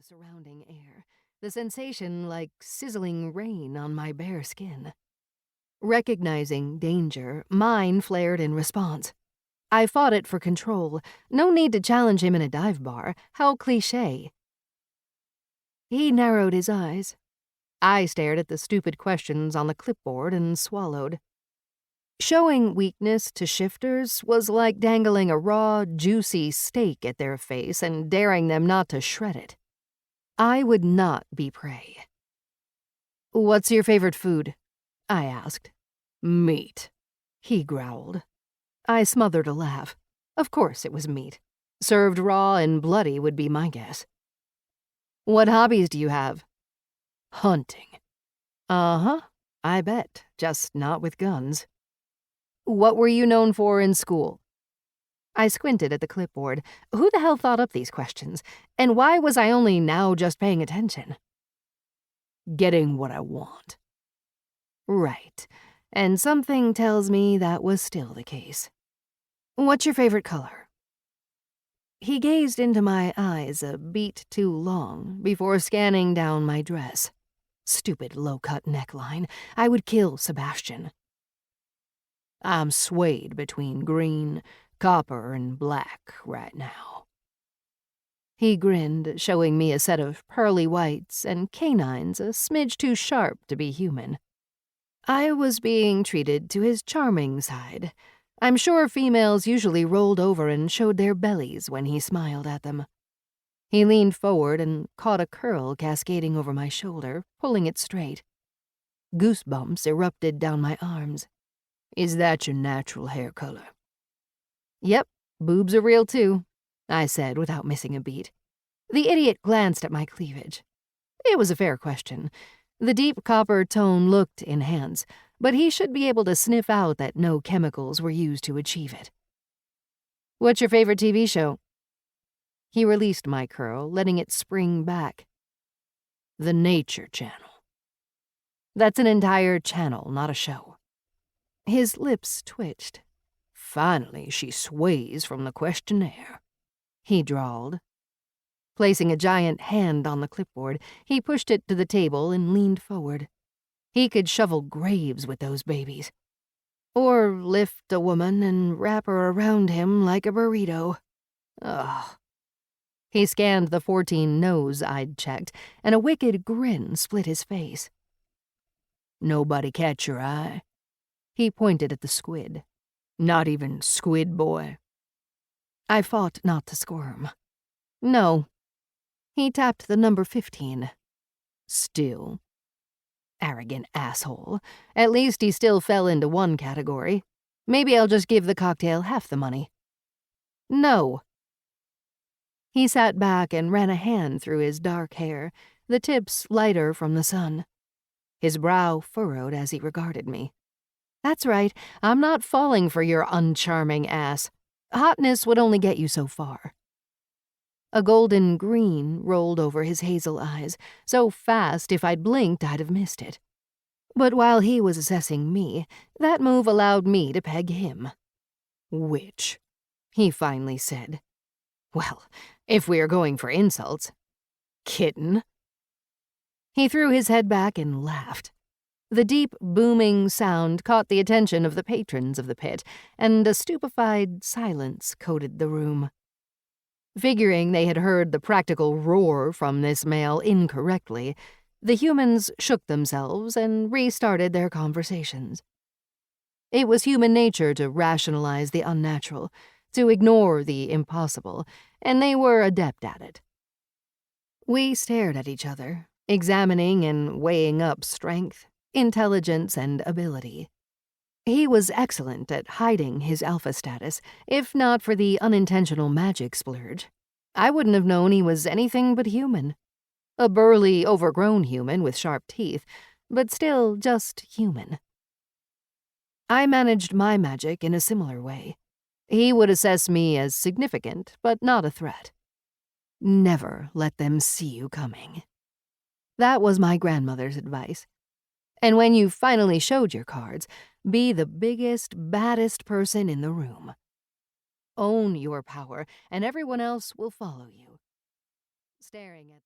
surrounding air, the sensation like sizzling rain on my bare skin. Recognizing danger, mine flared in response. I fought it for control. No need to challenge him in a dive bar. How cliché. He narrowed his eyes. I stared at the stupid questions on the clipboard and swallowed. Showing weakness to shifters was like dangling a raw, juicy steak at their face and daring them not to shred it. I would not be prey. "What's your favorite food?" I asked. "Meat," he growled. I smothered a laugh. Of course it was meat. Served raw and bloody would be my guess. "What hobbies do you have?" "Hunting." "Uh-huh, I bet, just not with guns." "What were you known for in school?" I squinted at the clipboard. Who the hell thought up these questions? And why was I only now just paying attention? "Getting what I want." Right, and something tells me that was still the case. "What's your favorite color?" He gazed into my eyes a beat too long before scanning down my dress. Stupid low-cut neckline. I would kill Sebastian. "I'm swayed between green, copper, and black right now." He grinned, showing me a set of pearly whites and canines a smidge too sharp to be human. I was being treated to his charming side. I'm sure females usually rolled over and showed their bellies when he smiled at them. He leaned forward and caught a curl cascading over my shoulder, pulling it straight. Goosebumps erupted down my arms. "Is that your natural hair color?" "Yep, boobs are real too," I said without missing a beat. The idiot glanced at my cleavage. It was a fair question. The deep copper tone looked enhanced, but he should be able to sniff out that no chemicals were used to achieve it. "What's your favorite TV show?" He released my curl, letting it spring back. "The Nature Channel." "That's an entire channel, not a show." His lips twitched. "Finally, she sways from the questionnaire," he drawled. Placing a giant hand on the clipboard, he pushed it to the table and leaned forward. He could shovel graves with those babies. Or lift a woman and wrap her around him like a burrito. Ugh. He scanned the 14 no's I'd checked, and a wicked grin split his face. "Nobody catch your eye?" He pointed at the squid. "Not even Squid Boy?" I fought not to squirm. "No." He tapped the number 15. "Still?" Arrogant asshole. At least he still fell into one category. Maybe I'll just give the cocktail half the money. "No." He sat back and ran a hand through his dark hair, the tips lighter from the sun. His brow furrowed as he regarded me. "That's right, I'm not falling for your uncharming ass. Hotness would only get you so far." A golden green rolled over his hazel eyes, so fast if I'd blinked I'd have missed it. But while he was assessing me, that move allowed me to peg him. "Which?" he finally said. "Well, if we are going for insults. Kitten?" He threw his head back and laughed. The deep, booming sound caught the attention of the patrons of the pit, and a stupefied silence coated the room. Figuring they had heard the practical roar from this male incorrectly, the humans shook themselves and restarted their conversations. It was human nature to rationalize the unnatural, to ignore the impossible, and they were adept at it. We stared at each other, examining and weighing up strength, intelligence, and ability. He was excellent at hiding his alpha status, if not for the unintentional magic splurge. I wouldn't have known he was anything but human. A burly, overgrown human with sharp teeth, but still just human. I managed my magic in a similar way. He would assess me as significant, but not a threat. Never let them see you coming. That was my grandmother's advice. And when you finally showed your cards, be the biggest, baddest person in the room. Own your power, and everyone else will follow you. Staring at the